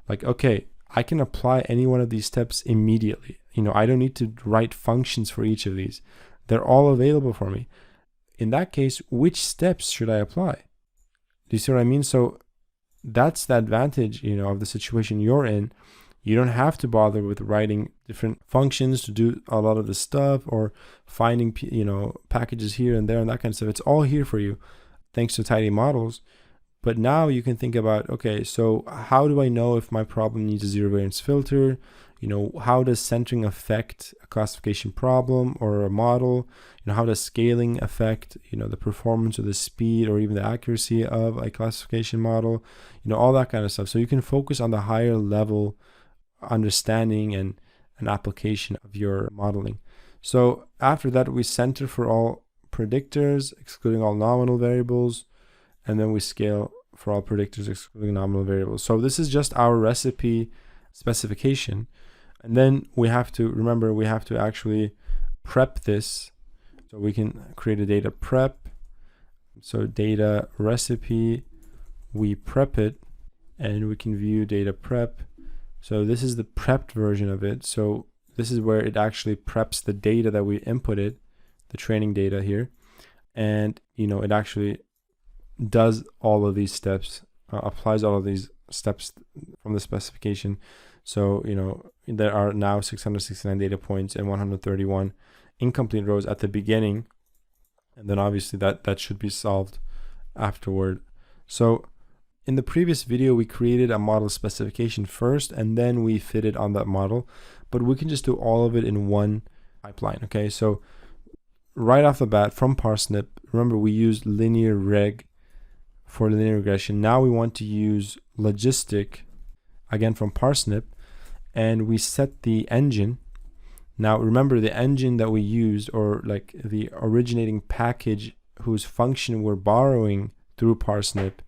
Like, okay, I can apply any one of these steps immediately. I don't need to write functions for each of these. They're all available for me. In that case, which steps should I apply? Do you see what I mean? So that's the advantage, of the situation you're in. You don't have to bother with writing different functions to do a lot of the stuff, or finding, packages here and there and that kind of stuff. It's all here for you thanks to tidy models. But now you can think about, okay, so how do I know if my problem needs a zero variance filter? How does centering affect a classification problem or a model? How does scaling affect, the performance or the speed or even the accuracy of a classification model? All that kind of stuff. So you can focus on the higher level understanding and application of your modeling. So after that, we center for all predictors, excluding all nominal variables, and then we scale for all predictors, excluding nominal variables. So this is just our recipe specification. And then we have to remember, we have to actually prep this. So we can create a data prep. So data recipe, we prep it, and we can view data prep. So this is the prepped version of it. So this is where it actually preps the data that we inputted, the training data here. And, it actually does all of these steps, applies all of these steps from the specification. So, there are now 669 data points and 131 incomplete rows at the beginning. And then obviously that should be solved afterward. So in the previous video, we created a model specification first, and then we fitted on that model, but we can just do all of it in one pipeline. Okay, so right off the bat from Parsnip, remember we used linear reg for linear regression. Now we want to use logistic again from Parsnip, and we set the engine. Now remember, the engine that we used, or like the originating package whose function we're borrowing through Parsnip,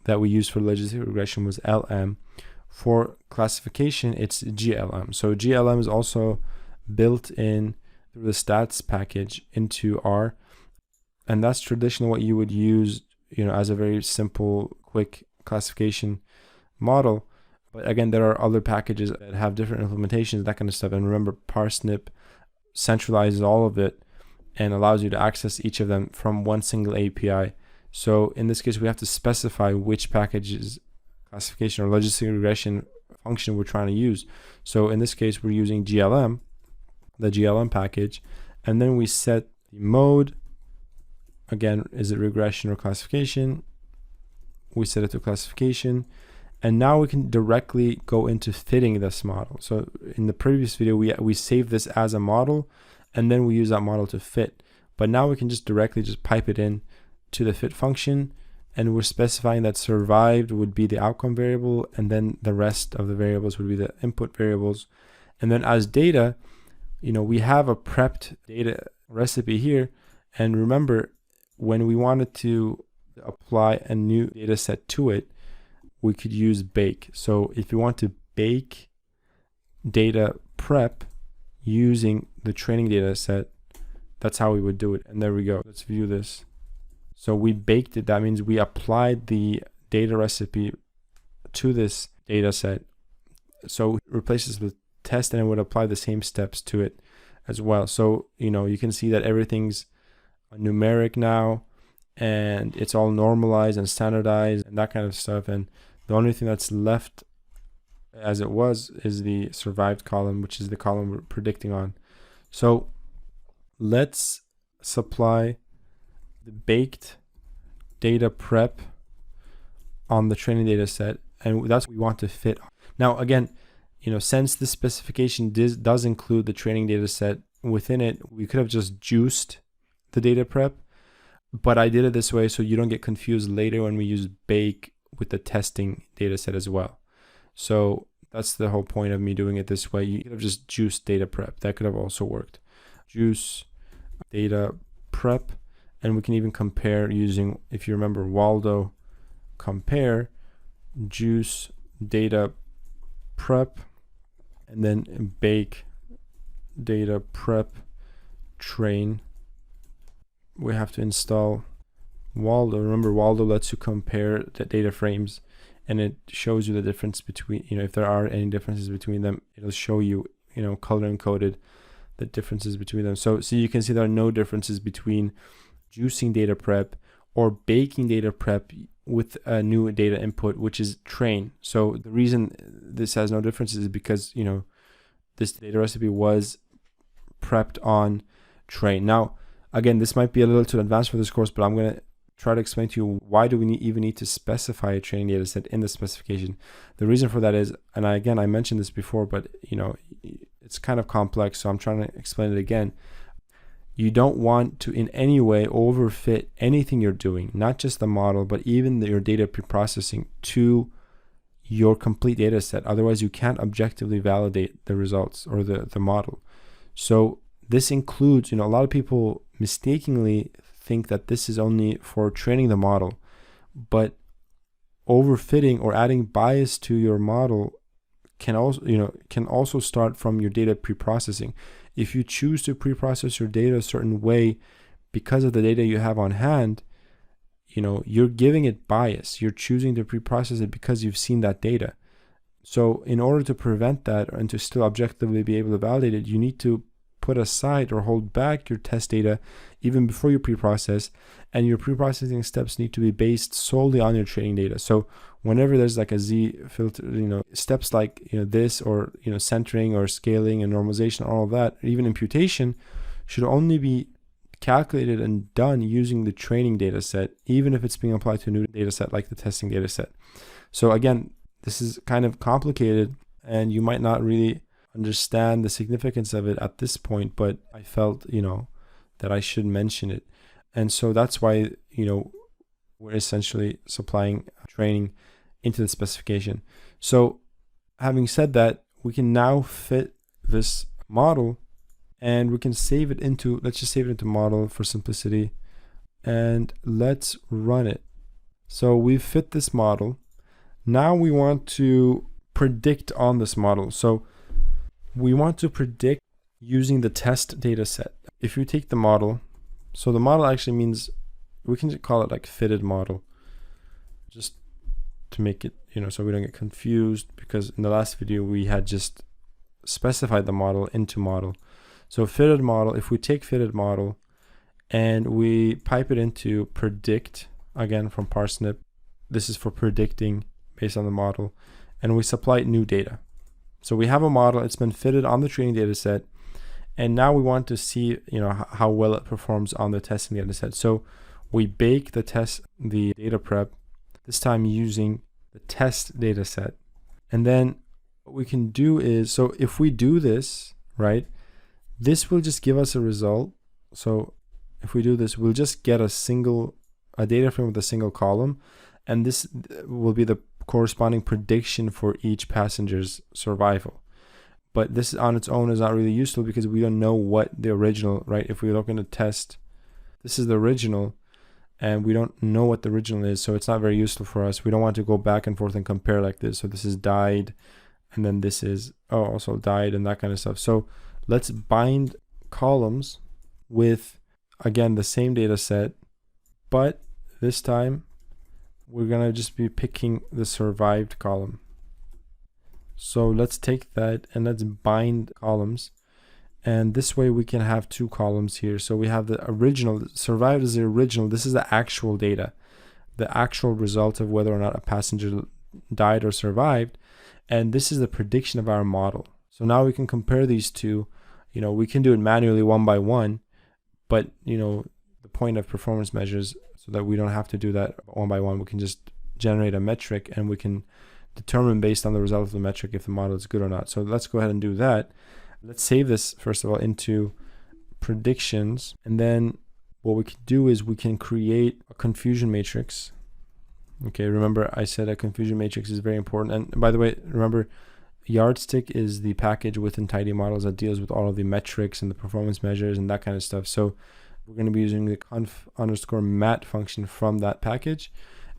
that we used for logistic regression was LM. For classification, it's GLM. So GLM is also built in through the stats package into R, and that's traditionally what you would use, as a very simple, quick classification model. But again, there are other packages that have different implementations, that kind of stuff. And remember, Parsnip centralizes all of it and allows you to access each of them from one single API. So in this case, we have to specify which packages, classification or logistic regression function we're trying to use. So in this case, we're using GLM, the GLM package, and then we set the mode. Again, is it regression or classification? We set it to classification. And now we can directly go into fitting this model. So in the previous video, we saved this as a model, and then we use that model to fit. But now we can just directly pipe it in to the fit function, and we're specifying that survived would be the outcome variable, and then the rest of the variables would be the input variables. And then as data, we have a prepped data recipe here. And remember, when we wanted to apply a new data set to it, we could use bake. So if you want to bake data prep using the training data set, that's how we would do it. And there we go. Let's view this. So we baked it. That means we applied the data recipe to this data set. So it replaces with test, and it would apply the same steps to it as well. So, you can see that everything's numeric now, and it's all normalized and standardized and that kind of stuff. And the only thing that's left as it was is the survived column, which is the column we're predicting on. So let's supply the baked data prep on the training data set, and that's what we want to fit. Now again, since the specification does include the training data set within it, we could have just juiced the data prep, but I did it this way so you don't get confused later when we use bake with the testing data set as well. So that's the whole point of me doing it this way. You could have just juiced data prep. That could have also worked. Juice data prep, and we can even compare using, if you remember, Waldo compare, juice data prep, and then bake data prep train. We have to install Waldo. Remember, Waldo lets you compare the data frames, and it shows you the difference between, if there are any differences between them, it'll show you, color encoded the differences between them. So you can see there are no differences between juicing data prep or baking data prep with a new data input, which is train. So the reason this has no differences is because, this data recipe was prepped on train. Now, again, this might be a little too advanced for this course, but I'm going to try to explain to you why do we even need to specify a training data set in the specification. The reason for that is, and I mentioned this before, but it's kind of complex, so I'm trying to explain it again. You don't want to in any way overfit anything you're doing, not just the model, but even your data preprocessing to your complete data set. Otherwise, you can't objectively validate the results or the model. So this includes, a lot of people mistakenly think that this is only for training the model, but overfitting or adding bias to your model can also start from your data preprocessing. If you choose to preprocess your data a certain way because of the data you have on hand, you're giving it bias. You're choosing to preprocess it because you've seen that data. So in order to prevent that and to still objectively be able to validate it, you need to put aside or hold back your test data even before you preprocess, and your preprocessing steps need to be based solely on your training data. So whenever there's like a Z filter, steps like this, or centering or scaling and normalization, all of that, even imputation, should only be calculated and done using the training data set, even if it's being applied to a new data set like the testing data set. So again, this is kind of complicated, and you might not really understand the significance of it at this point, but I felt, that I should mention it. And so that's why, we're essentially supplying training into the specification. So having said that, we can now fit this model, and we can save it into, let's just save it into model for simplicity, and let's run it. So we've fit this model. Now we want to predict on this model. So we want to predict using the test data set. If you take the model, so the model actually means, we can just call it like fitted model, just to make it, so we don't get confused, because in the last video we had just specified the model into model. So fitted model, if we take fitted model and we pipe it into predict, again from parsnip, this is for predicting based on the model, and we supply new data. So we have a model, it's been fitted on the training data set, and now we want to see, how well it performs on the testing data set. So we bake the data prep, this time using the test data set. And then what we can do is, so if we do this, right, this will just give us a result. So if we do this, we'll just get a data frame with a single column, and this will be the corresponding prediction for each passenger's survival. But this on its own is not really useful because we don't know what the original, right? If we look in the test, this is the original, and we don't know what the original is, so it's not very useful for us. We don't want to go back and forth and compare like this. So this is died, and then this is also died, and that kind of stuff. So let's bind columns with, again, the same data set, but this time we're gonna just be picking the survived column. So let's take that and let's bind columns, and this way we can have two columns here. So we have the original, survived is the original, this is the actual data, the actual result of whether or not a passenger died or survived, and this is the prediction of our model. So now we can compare these two. We can do it manually one by one, but the point of performance measures, so that we don't have to do that one by one, we can just generate a metric, and we can determine based on the result of the metric if the model is good or not. So let's go ahead and do that. Let's save this first of all into predictions, and then what we can do is we can create a confusion matrix. Okay, remember I said a confusion matrix is very important. And by the way, remember, Yardstick is the package within Tidy Models that deals with all of the metrics and the performance measures and that kind of stuff. So we're going to be using the conf_mat function from that package.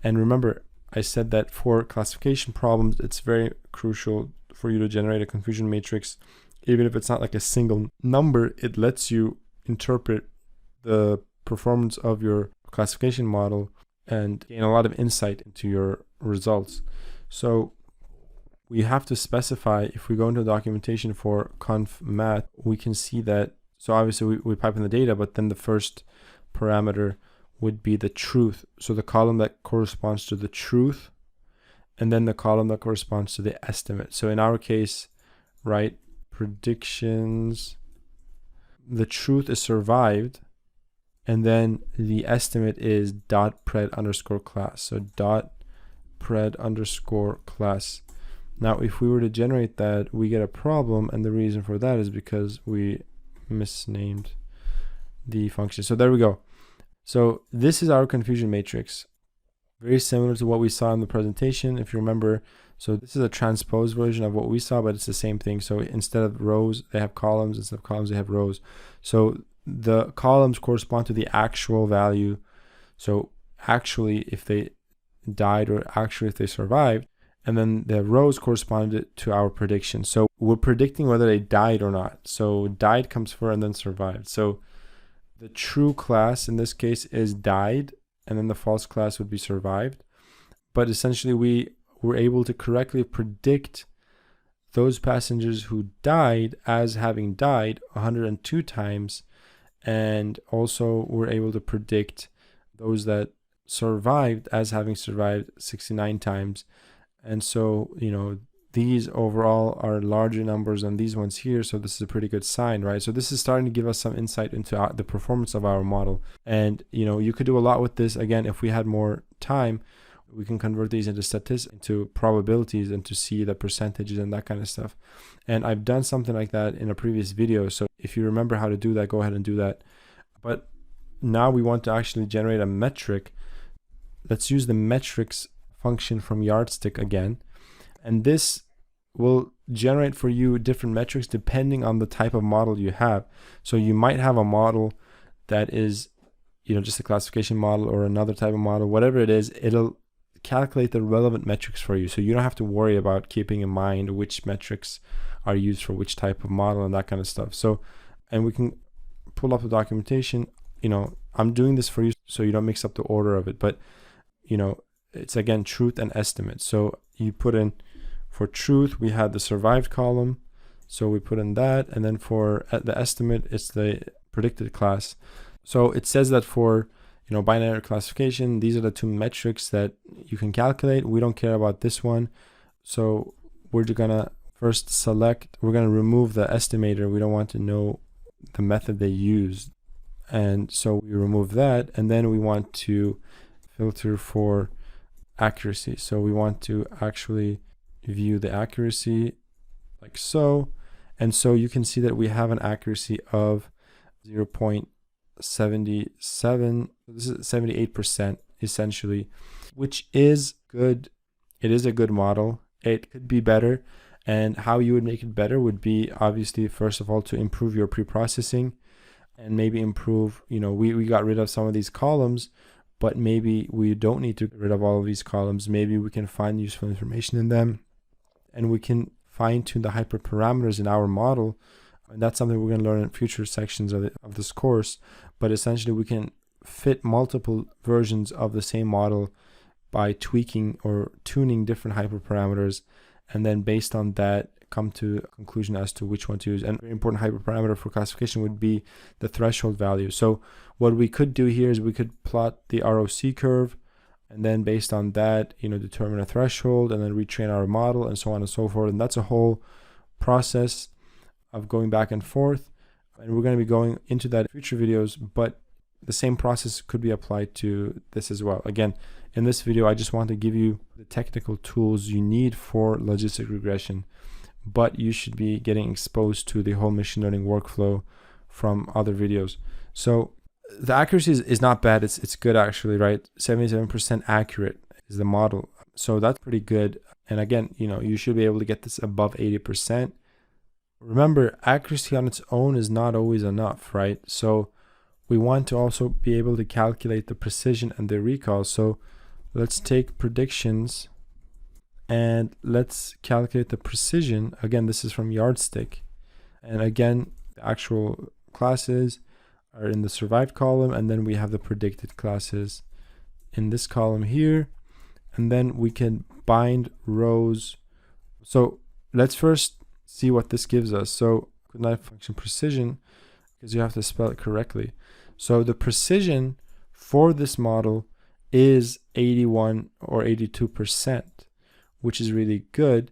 And remember, I said that for classification problems, it's very crucial for you to generate a confusion matrix. Even if it's not like a single number, it lets you interpret the performance of your classification model and gain a lot of insight into your results. So we have to specify, if we go into documentation for conf math, we can see that, so obviously we pipe in the data, but then the first parameter would be the truth. So the column that corresponds to the truth, and then the column that corresponds to the estimate. So in our case, right, predictions, the truth is survived, and then the estimate is .pred_class. So .pred_class. Now, if we were to generate that, we get a problem, and the reason for that is because we misnamed the function. So there we go. So this is our confusion matrix. Very similar to what we saw in the presentation, if you remember. So this is a transposed version of what we saw, but it's the same thing. So instead of rows, they have columns. Instead of columns, they have rows. So the columns correspond to the actual value. So actually, if they died, or actually if they survived. And then the rows corresponded to our prediction. So we're predicting whether they died or not. So died comes first and then survived. So the true class in this case is died, and then the false class would be survived. But essentially we were able to correctly predict those passengers who died as having died 102 times, and also we're able to predict those that survived as having survived 69 times. And so, you know, these overall are larger numbers than these ones here. So this is a pretty good sign, right? So this is starting to give us some insight into the performance of our model. And, you know, you could do a lot with this. Again, if we had more time, we can convert these into statistics, into probabilities, and to see the percentages and that kind of stuff. And I've done something like that in a previous video. So if you remember how to do that, go ahead and do that. But now we want to actually generate a metric. Let's use the metrics function from Yardstick again, and this will generate for you different metrics depending on the type of model you have. So you might have a model that is, you know, just a classification model, or another type of model, whatever it is, it'll calculate the relevant metrics for you. So you don't have to worry about keeping in mind which metrics are used for which type of model and that kind of stuff. So, and we can pull up the documentation. You know, I'm doing this for you so you don't mix up the order of it, but, you know, it's again truth and estimate. So you put in, for truth we had the survived column, so we put in that, and then for the estimate it's the predicted class. So it says that for, you know, binary classification, these are the two metrics that you can calculate. We don't care about this one, so we're just gonna first select, we're gonna remove the estimator. We don't want to know the method they used, and so we remove that, and then we want to filter for accuracy. So we want to actually view the accuracy like so, and so you can see that we have an accuracy of 0.77. This is 78% essentially, which is good. It is a good model. It could be better, and how you would make it better would be obviously, first of all, to improve your pre-processing, and maybe improve, you know, we got rid of some of these columns, but maybe we don't need to get rid of all of these columns. Maybe we can find useful information in them, and we can fine tune the hyperparameters in our model. And that's something we're going to learn in future sections of this course. But essentially we can fit multiple versions of the same model by tweaking or tuning different hyperparameters, and then based on that come to a conclusion as to which one to use. And a very important hyperparameter for classification would be the threshold value. So what we could do here is we could plot the ROC curve, and then based on that, you know, determine a threshold, and then retrain our model, and so on and so forth. And that's a whole process of going back and forth, and we're going to be going into that in future videos, but the same process could be applied to this as well. Again, in this video I just want to give you the technical tools you need for logistic regression, but you should be getting exposed to the whole machine learning workflow from other videos. So the accuracy is not bad. It's good actually, right? 77% accurate is the model. So that's pretty good. And again, you know, you should be able to get this above 80%. Remember, accuracy on its own is not always enough, right? So we want to also be able to calculate the precision and the recall. So let's take predictions and let's calculate the precision. Again, this is from Yardstick. And again, the actual classes are in the survived column, and then we have the predicted classes in this column here. and then we can bind rows. So let's first see what this gives us. So goodnight function precision, because you have to spell it correctly. So the precision for this model is 81 or 82%, which is really good.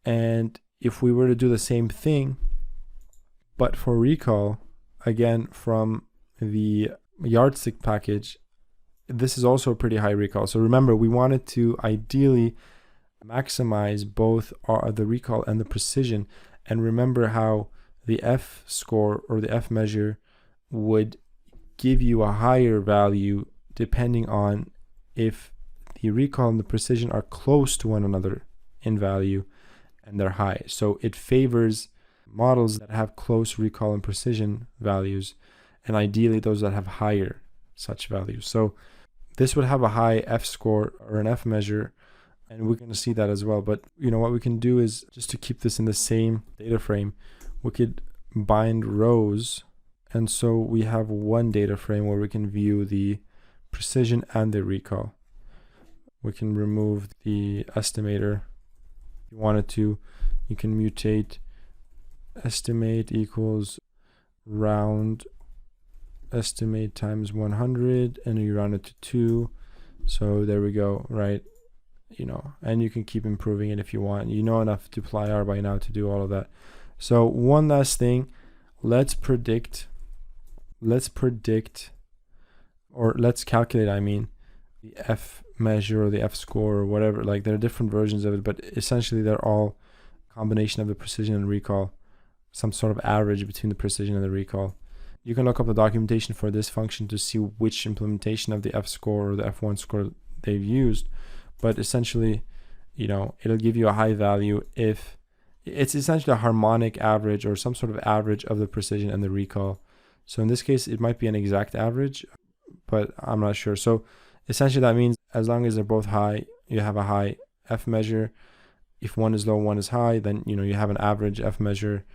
And if we were to do the same thing, but for recall, again, from the yardstick package, this is also a pretty high recall. So remember, we wanted to ideally maximize both the recall and the precision. And remember how the F score or the F measure would give you a higher value depending on if the recall and the precision are close to one another in value and they're high. So it favors models that have close recall and precision values, and ideally those that have higher such values. So this would have a high F score or an F measure, and we're going to see that as well. But what we can do is, just to keep this in the same data frame, we could bind rows, and so we have one data frame where we can view the precision and the recall. We can remove the estimator. If you wanted to, you can mutate estimate equals round estimate times 100, and you round it to 2. So there we go, right? And you can keep improving it if you want. You know enough to apply R by now to do all of that. So one last thing, let's calculate the F measure or the F score or whatever. Like, there are different versions of it, but essentially they're all a combination of the precision and recall, some sort of average between the precision and the recall. You can look up the documentation for this function to see which implementation of the F score or the F1 score they've used, but essentially, it'll give you a high value if it's essentially a harmonic average or some sort of average of the precision and the recall. So in this case, it might be an exact average, but I'm not sure. So essentially that means as long as they're both high, you have a high F measure. If one is low, one is high, then you have an average F measure.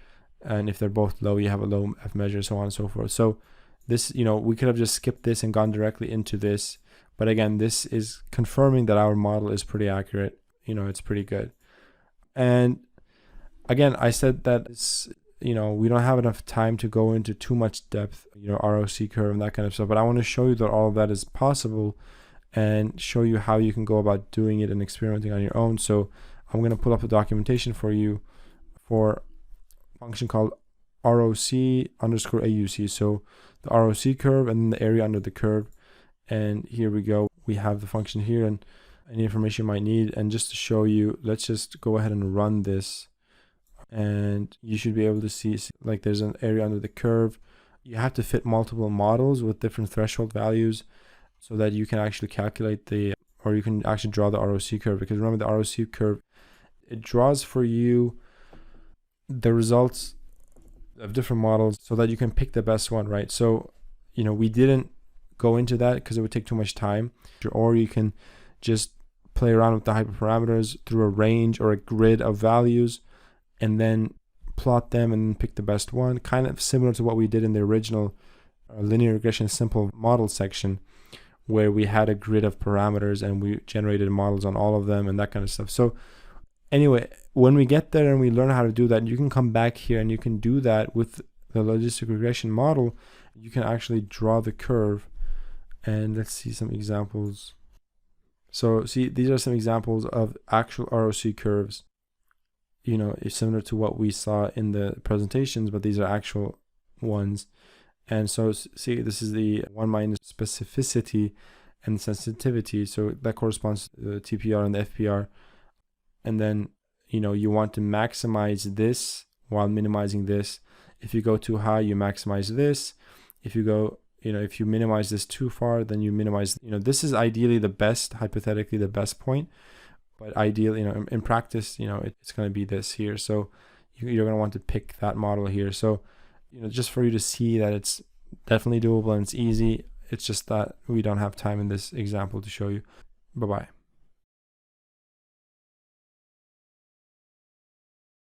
And if they're both low, you have a low F measure, so on and so forth. So this, we could have just skipped this and gone directly into this. But again, this is confirming that our model is pretty accurate. It's pretty good. And again, I said that it's, we don't have enough time to go into too much depth, ROC curve and that kind of stuff. But I want to show you that all of that is possible and show you how you can go about doing it and experimenting on your own. So I'm going to pull up the documentation for you for a function called ROC_AUC. So the ROC curve and then the area under the curve. And here we go. We have the function here and any information you might need. And just to show you, let's just go ahead and run this. And you should be able to see, like, there's an area under the curve. You have to fit multiple models with different threshold values so that you can actually calculate or you can actually draw the ROC curve. Because remember, the ROC curve, it draws for you the results of different models so that you can pick the best one, right? So, we didn't go into that because it would take too much time. Or you can just play around with the hyperparameters through a range or a grid of values and then plot them and pick the best one, kind of similar to what we did in the original linear regression simple model section, where we had a grid of parameters and we generated models on all of them and that kind of stuff. So anyway, when we get there and we learn how to do that, you can come back here and you can do that with the logistic regression model. You can actually draw the curve, and let's see some examples. So see, these are some examples of actual ROC curves. It's similar to what we saw in the presentations, but these are actual ones. And so see, this is the 1- specificity and sensitivity. So that corresponds to the TPR and the FPR. And then, you want to maximize this while minimizing this. If you go too high, you maximize this. If you go, if you minimize this too far, then you minimize, this is ideally the best, hypothetically the best point. But ideally, in practice, it's going to be this here. So you're going to want to pick that model here. So, just for you to see that it's definitely doable and it's easy. It's just that we don't have time in this example to show you. Bye-bye.